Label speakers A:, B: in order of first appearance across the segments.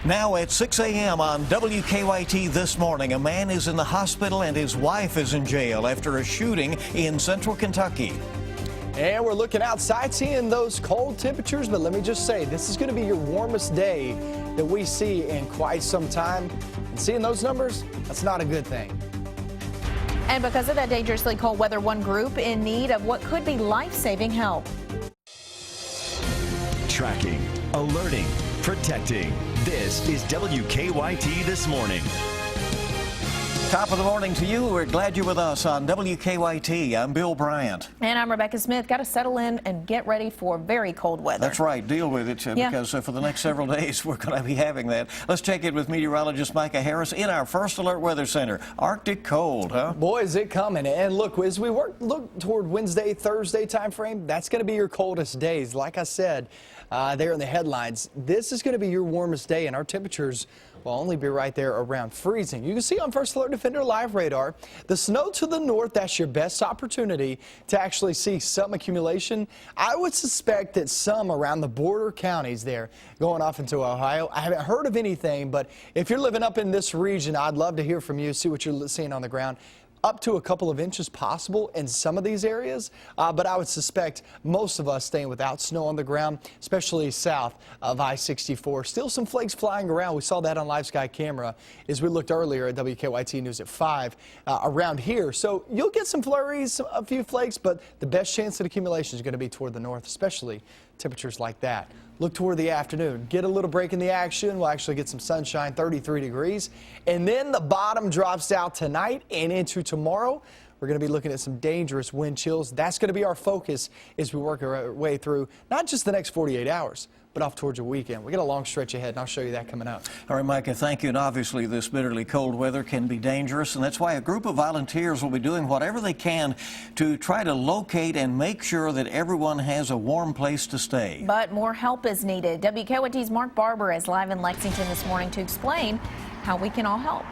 A: Now at 6 a.m. on WKYT this morning, a man is in the hospital and his wife is in jail after a shooting in central Kentucky.
B: And we're looking outside, seeing those cold temperatures, but let me just say, this is going to be your warmest day that we see in quite some time. And seeing those numbers, that's not a good thing.
C: And because of that dangerously cold weather, one group in need of what could be life-saving help.
D: Tracking, alerting, protecting. This is WKYT This Morning.
A: Top of the morning to you. We're glad you're with us on WKYT. I'm Bill Bryant.
C: And I'm Rebecca Smith. Got to settle in and get ready for very cold weather.
A: That's right. Deal with it because for the next several days we're going to be having that. Let's check in with meteorologist Micah Harris in our First Alert Weather Center. Arctic cold, huh?
B: Boy, is it coming. And look, as we look toward Wednesday, Thursday time frame, that's going to be your coldest days. Like I said there in the headlines, this is going to be your warmest day, and our temperatures will only be right there around freezing. You can see on First Alert Defender live radar, the snow to the north, that's your best opportunity to actually see some accumulation. I would suspect that some around the border counties there going off into Ohio. I haven't heard of anything, but if you're living up in this region, I'd love to hear from you, see what you're seeing on the ground. Up to a couple of inches possible in some of these areas, but I would suspect most of us staying without snow on the ground, especially south of I-64. Still some flakes flying around. We saw that on live sky camera as we looked earlier at WKYT News at 5 around here. So you'll get some flurries, a few flakes, but the best chance at accumulation is going to be toward the north, especially temperatures like that. Look toward the afternoon. Get a little break in the action. We'll actually get some sunshine, 33 degrees. And then the bottom drops out tonight and into tomorrow. We're going to be looking at some dangerous wind chills. That's going to be our focus as we work our way through not just the next 48 hours, but off towards the weekend. We got a long stretch ahead, and I'll show you that coming up.
A: All right, Micah, thank you. And obviously, this bitterly cold weather can be dangerous, and that's why a group of volunteers will be doing whatever they can to try to locate and make sure that everyone has a warm place to stay.
C: But more help is needed. WKYT's Mark Barber is live in Lexington this morning to explain how we can all help.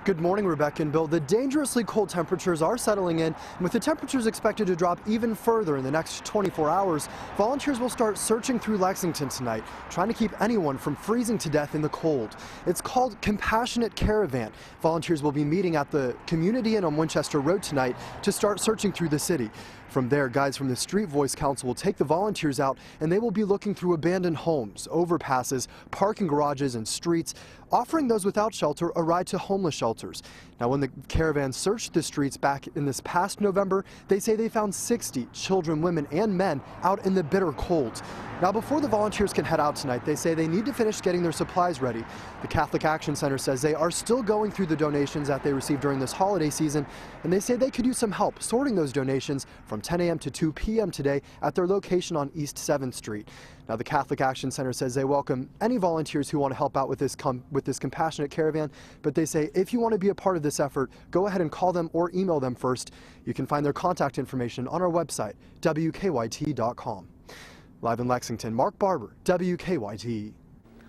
E: Good morning, Rebecca and Bill. The dangerously cold temperatures are settling in, and with the temperatures expected to drop even further in the next 24 hours, volunteers will start searching through Lexington tonight, trying to keep anyone from freezing to death in the cold. It's called Compassionate Caravan. Volunteers will be meeting at the Community Inn on Winchester Road tonight to start searching through the city. From there, guides from the Street Voice Council will take the volunteers out, and they will be looking through abandoned homes, overpasses, parking garages, and streets, offering those without shelter a ride to homeless shelters. Now, when the caravan searched the streets back in this past November, they say they found 60 children, women, and men out in the bitter cold. Now, before the volunteers can head out tonight, they say they need to finish getting their supplies ready. The Catholic Action Center says they are still going through the donations that they received during this holiday season, and they say they could use some help sorting those donations from 10 a.m. to 2 p.m. today at their location on East 7th Street. Now, the Catholic Action Center says they welcome any volunteers who want to help out with this compassionate caravan, but they say if you want to be a part of this effort, go ahead and call them or email them first. You can find their contact information on our website, WKYT.com. Live in Lexington, Mark Barber, WKYT.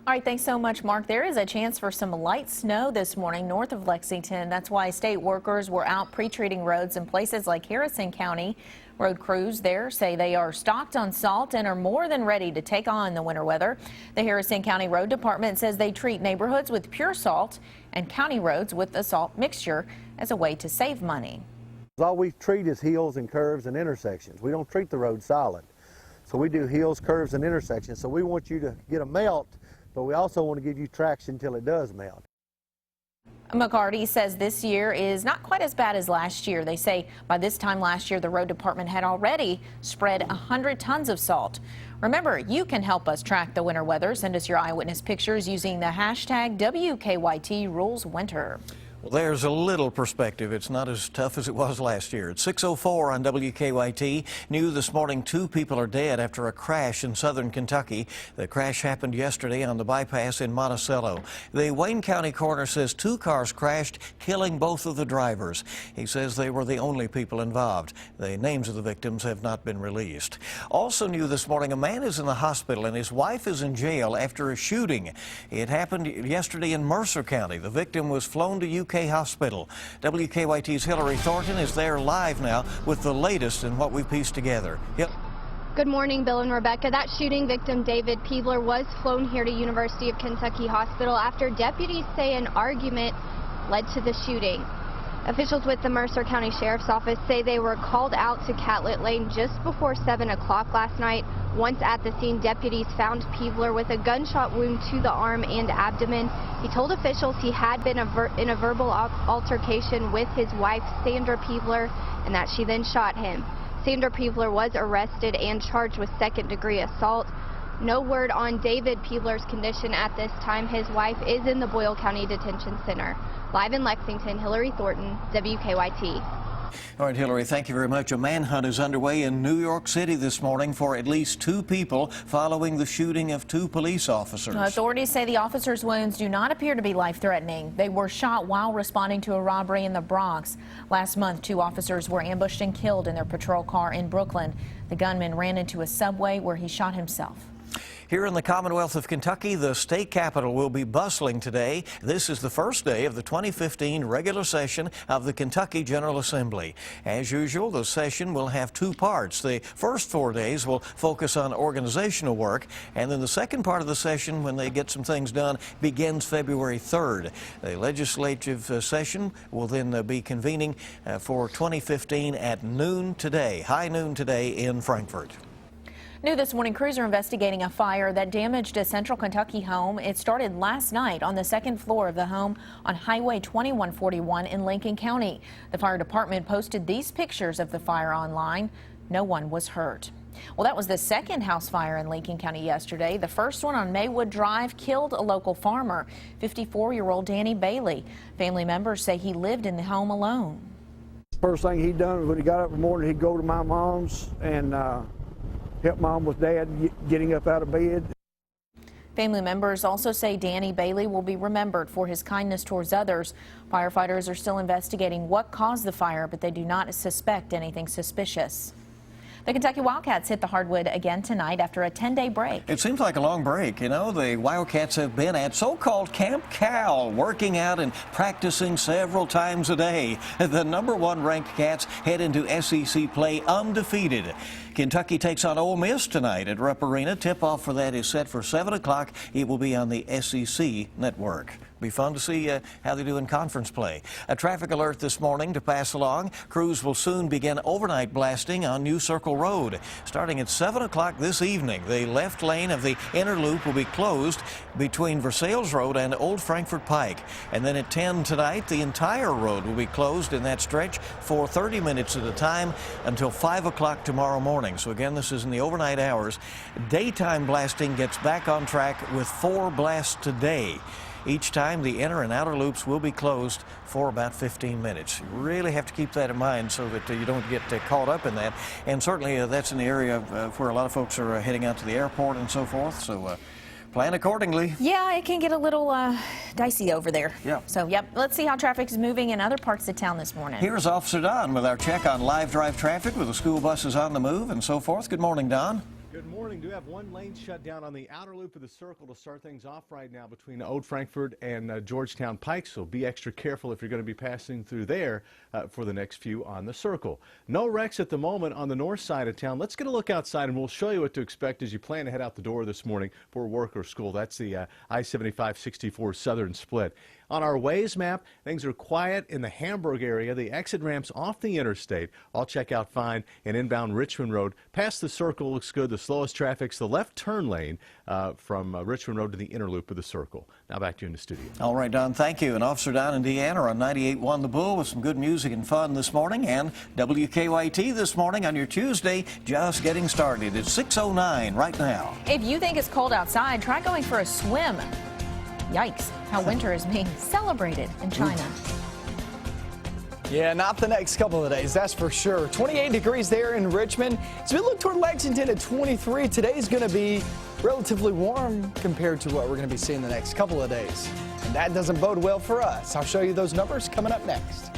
C: All right, thanks so much, Mark. There is a chance for some light snow this morning north of Lexington. That's why state workers were out pre-treating roads in places like Harrison County. Road crews there say they are stocked on salt and are more than ready to take on the winter weather. The Harrison County Road Department says they treat neighborhoods with pure salt and county roads with a salt mixture as a way to save money.
F: All we treat is hills and curves and intersections. We don't treat the road solid. So we do hills, curves, and intersections. So we want you to get a melt, but we also want to give you traction until it does melt.
C: McCarty says this year is not quite as bad as last year. They say by this time last year, the road department had already spread 100 tons of salt. Remember, you can help us track the winter weather. Send us your eyewitness pictures using the hashtag WKYTRulesWinter.
A: Well, there's a little perspective. It's not as tough as it was last year. At 6:04 on WKYT. New this morning, 2 people are dead after a crash in southern Kentucky. The crash happened yesterday on the bypass in Monticello. The Wayne County coroner says 2 cars crashed, killing both of the drivers. He says they were the only people involved. The names of the victims have not been released. Also new this morning, a man is in the hospital and his wife is in jail after a shooting. It happened yesterday in Mercer County. The victim was flown to UK Hospital. WKYT's Hillary Thornton is there live now with the latest in what we've pieced together. Yep.
G: Good morning, Bill and Rebecca. That shooting victim, David Peebler, was flown here to University of Kentucky Hospital after deputies say an argument led to the shooting. Officials with the Mercer County Sheriff's Office say they were called out to Catlett Lane just before 7 o'clock last night. Once at the scene, deputies found Peebler with a gunshot wound to the arm and abdomen. He told officials he had been in a verbal altercation with his wife, Sandra Peebler, and that she then shot him. Sandra Peebler was arrested and charged with second-degree assault. No word on David Peebler's condition at this time. His wife is in the Boyle County Detention Center. Live in Lexington, Hillary Thornton, WKYT.
A: All right, Hillary, thank you very much. A manhunt is underway in New York City this morning for at least 2 people following the shooting of 2 police officers.
C: Authorities say the officers' wounds do not appear to be life-threatening. They were shot while responding to a robbery in the Bronx. Last month, 2 officers were ambushed and killed in their patrol car in Brooklyn. The gunman ran into a subway where he shot himself.
A: Here in the Commonwealth of Kentucky, the state capitol will be bustling today. This is the first day of the 2015 regular session of the Kentucky General Assembly. As usual, the session will have 2 parts. The first 4 days will focus on organizational work, and then the second part of the session, when they get some things done, begins February 3rd. The legislative session will then be convening for 2015 at noon today, high noon today in Frankfort.
C: New this morning, crews are investigating a fire that damaged a central Kentucky home. It started last night on the 2nd floor of the home on Highway 2141 in Lincoln County. The fire department posted these pictures of the fire online. No one was hurt. Well, that was the second house fire in Lincoln County yesterday. The first one on Maywood Drive killed a local farmer, 54-year-old Danny Bailey. Family members say he lived in the home alone.
H: First thing he done was when he got up in the morning, he'd go to my mom's and help Mom with Dad getting up out of bed.
C: Family members also say Danny Bailey will be remembered for his kindness towards others. Firefighters are still investigating what caused the fire, but they do not suspect anything suspicious. The Kentucky Wildcats hit the hardwood again tonight after a 10-day break.
A: It seems like a long break. You know, the Wildcats have been at so-called Camp Cal, working out and practicing several times a day. The #1 ranked Cats head into SEC play undefeated. Kentucky takes on Ole Miss tonight at Rupp Arena. Tip-off for that is set for 7 o'clock. It will be on the SEC network. Be fun to see how they do in conference play. A traffic alert this morning to pass along. Crews will soon begin overnight blasting on New Circle Road. Starting at 7 o'clock this evening, the left lane of the inner loop will be closed between Versailles Road and Old Frankfort Pike. And then at 10 tonight, the entire road will be closed in that stretch for 30 minutes at a time until 5 o'clock tomorrow morning. So again, this is in the overnight hours. Daytime blasting gets back on track with 4 blasts today. Each time, the inner and outer loops will be closed for about 15 minutes. You really have to keep that in mind so that you don't get caught up in that. And certainly that's in the area where a lot of folks are heading out to the airport and so forth. So plan accordingly.
C: Yeah, it can get a little dicey over there.
A: Yeah.
C: So, yep, let's see how traffic is moving in other parts of town this morning.
A: Here's Officer Don with our check on live drive traffic with the school buses on the move and so forth. Good morning, Don.
I: Good morning. Do have 1 lane shut down on the outer loop of the circle to start things off right now between Old Frankfort and Georgetown Pike, so be extra careful if you're going to be passing through there for the next few on the circle. No wrecks at the moment on the north side of town. Let's get a look outside and we'll show you what to expect as you plan to head out the door this morning for work or school. That's the I-75-64 southern split. On our Waze map, things are quiet in the Hamburg area. The exit ramps off the interstate all check out fine, and inbound Richmond Road past the circle looks good. The slowest traffic's the left turn lane from Richmond Road to the inner loop of the circle. Now back to you in the studio.
A: All right, Don, thank you. And Officer Don and Deanna are on 98.1 The Bull with some good music and fun this morning, and WKYT this morning on your Tuesday, just getting started. It's 6:09 right now.
C: If you think it's cold outside, try going for a swim. Yikes, how winter is being celebrated in China.
B: Yeah, not the next couple of days, that's for sure. 28 degrees there in Richmond. As we look toward Lexington at 23, today's going to be relatively warm compared to what we're going to be seeing the next couple of days. And that doesn't bode well for us. I'll show you those numbers coming up next.